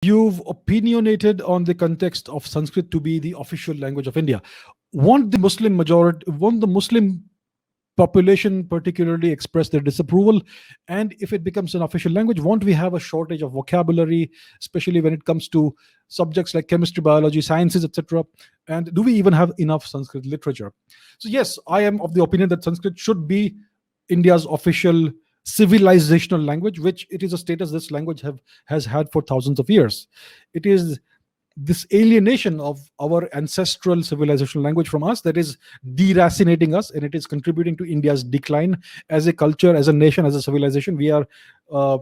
You've opinionated on the context of Sanskrit to be the official language of India. Won't the Muslim population particularly express their disapproval? And if it becomes an official language, won't we have a shortage of vocabulary, especially when it comes to subjects like chemistry, biology, sciences, etc.? And do we even have enough Sanskrit literature? So yes, I am of the opinion that Sanskrit should be India's official civilizational language, which it is a status this language has had for thousands of years. It is this alienation of our ancestral civilizational language from us that is deracinating us, and it is contributing to India's decline as a culture, as a nation, as a civilization. We are uh,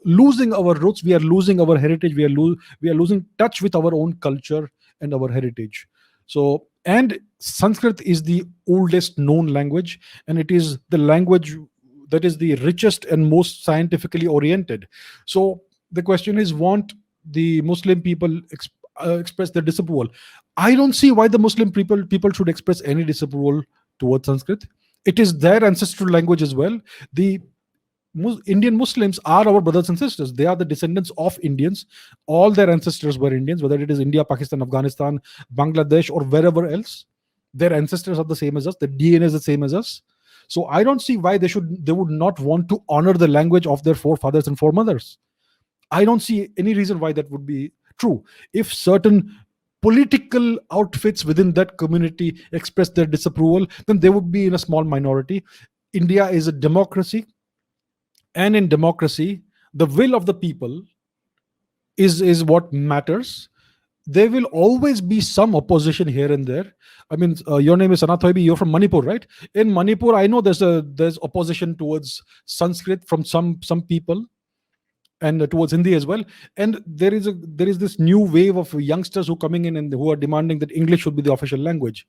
losing our roots, we are losing our heritage, we are losing touch with our own culture and our heritage. So, and Sanskrit is the oldest known language, and it is the language that is the richest and most scientifically oriented. So the question is, want the Muslim people express their disapproval? I don't see why the Muslim people should express any disapproval towards Sanskrit. It is their ancestral language as well. The Indian Muslims are our brothers and sisters. They are the descendants of Indians. All their ancestors were Indians, whether it is India, Pakistan, Afghanistan, Bangladesh, or wherever else. Their ancestors are the same as us. The DNA is the same as us. So I don't see why they would not want to honor the language of their forefathers and foremothers. I don't see any reason why that would be true. If certain political outfits within that community express their disapproval, then they would be in a small minority. India is a democracy, and in democracy, the will of the people is what matters. There will always be some opposition here and there. I mean, your name is Sanat Thoibi. You're from Manipur, right? In Manipur, I know there's opposition towards Sanskrit from some people, and towards Hindi as well. And there is this new wave of youngsters who are coming in and who are demanding that English should be the official language.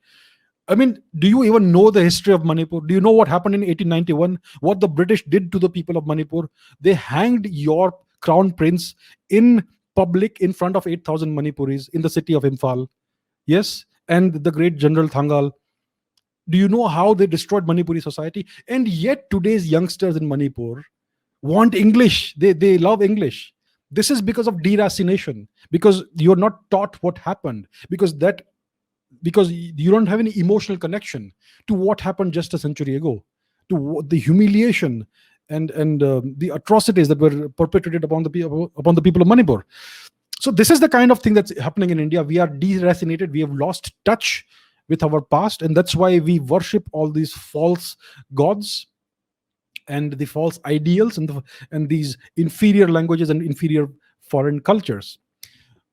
I mean, do you even know the history of Manipur? Do you know what happened in 1891? What the British did to the people of Manipur? They hanged your crown prince in public in front of 8,000 Manipuris in the city of Imphal. Yes, and the great General Thangal. Do you know how they destroyed Manipuri society? And yet today's youngsters in Manipur want English. They love English. This is because of deracination, because you're not taught what happened, because you don't have any emotional connection to what happened just a century ago, to the humiliation and the atrocities that were perpetrated upon the people of Manipur. So this is the kind of thing that's happening in India. We are deracinated. We have lost touch with our past, and that's why we worship all these false gods and the false ideals and these inferior languages and inferior foreign cultures.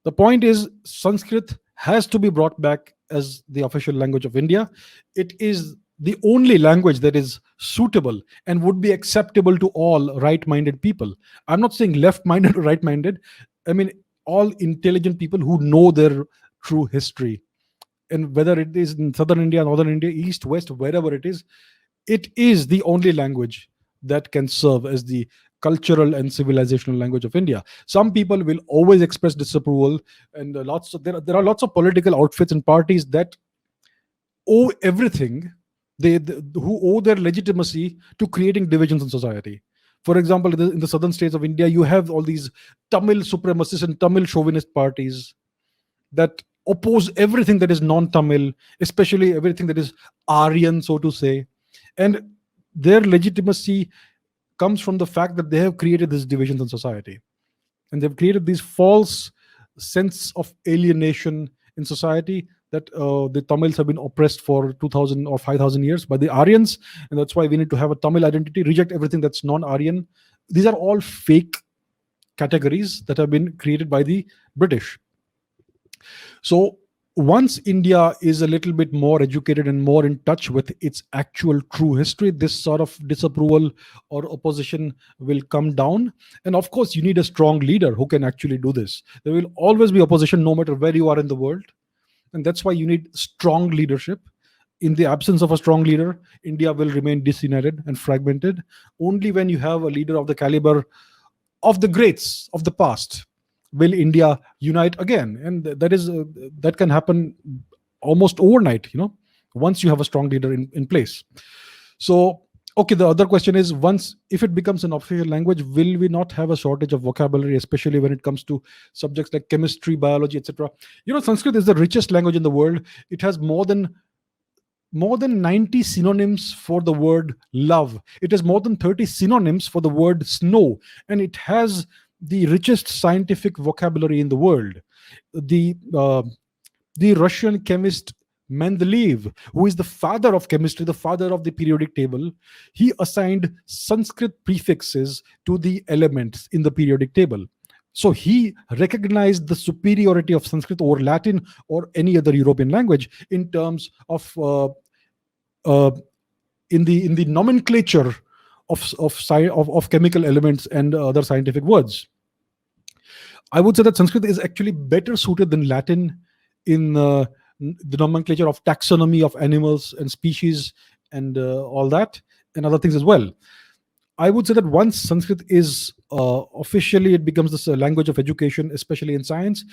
The point is, Sanskrit has to be brought back as the official language of India. It is the only language that is suitable and would be acceptable to all right minded people. I'm not saying left minded or right minded. I mean, all intelligent people who know their true history. And whether it is in southern India, northern India, east, west, wherever it is the only language that can serve as the cultural and civilizational language of India. Some people will always express disapproval, and there are lots of political outfits and parties that owe everything. Who owe their legitimacy to creating divisions in society. For example, in the southern states of India, you have all these Tamil supremacists and Tamil chauvinist parties that oppose everything that is non-Tamil, especially everything that is Aryan, so to say. And their legitimacy comes from the fact that they have created these divisions in society. And they've created these false sense of alienation in society that the Tamils have been oppressed for 2,000 or 5,000 years by the Aryans. And that's why we need to have a Tamil identity, reject everything that's non-Aryan. These are all fake categories that have been created by the British. So once India is a little bit more educated and more in touch with its actual true history, this sort of disapproval or opposition will come down. And of course, you need a strong leader who can actually do this. There will always be opposition no matter where you are in the world. And that's why you need strong leadership. In the absence of a strong leader, India will remain disunited and fragmented. Only when you have a leader of the caliber of the greats of the past will India unite again. And that can happen almost overnight, once you have a strong leader in place. So Okay, the other question is, once if it becomes an official language, will we not have a shortage of vocabulary, especially when it comes to subjects like chemistry, biology, etc.? Sanskrit is the richest language in the world. It has more than 90 synonyms for the word love. It has more than 30 synonyms for the word snow, and it has the richest scientific vocabulary in the world. The uh, the Russian chemist Mendeleev, who is the father of chemistry, the father of the periodic table, he assigned Sanskrit prefixes to the elements in the periodic table. So he recognized the superiority of Sanskrit over Latin or any other European language in terms of uh, in the nomenclature of chemical elements and other scientific words. I would say that Sanskrit is actually better suited than Latin in the nomenclature of taxonomy of animals and species and all that, and other things as well. I would say that once Sanskrit is officially, it becomes this language of education, especially in science,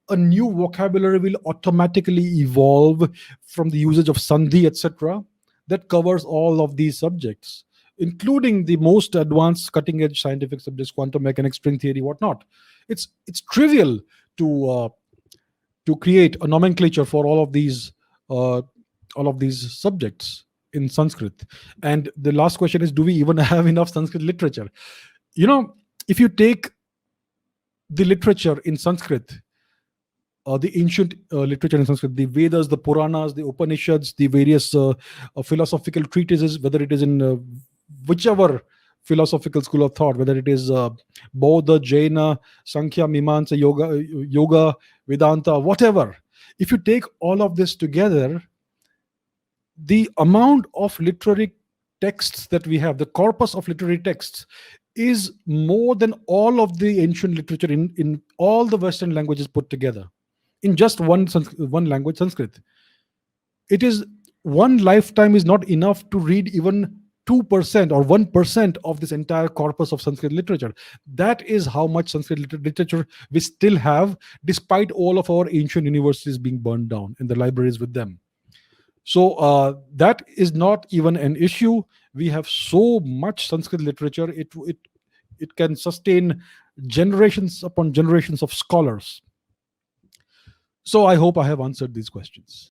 a new vocabulary will automatically evolve from the usage of sandhi, etc., that covers all of these subjects, including the most advanced, cutting-edge scientific subjects, quantum mechanics, string theory, whatnot. It's trivial to create a nomenclature for uh, all of these subjects in Sanskrit. And the last question is, do we even have enough Sanskrit literature? You know, if you take the literature in Sanskrit, the ancient literature in Sanskrit, the Vedas, the Puranas, the Upanishads, the various philosophical treatises, whether it is in whichever philosophical school of thought, whether it is Bodha, Jaina, Sankhya, Mimamsa, Yoga, Vedanta, whatever. If you take all of this together, the amount of literary texts that we have, the corpus of literary texts, is more than all of the ancient literature in all the Western languages put together in just one language, Sanskrit. It is one lifetime is not enough to read even 2% or 1% of this entire corpus of Sanskrit literature. That is how much Sanskrit literature we still have, despite all of our ancient universities being burned down and the libraries with them. So that is not even an issue. We have so much Sanskrit literature; it can sustain generations upon generations of scholars. So I hope I have answered these questions.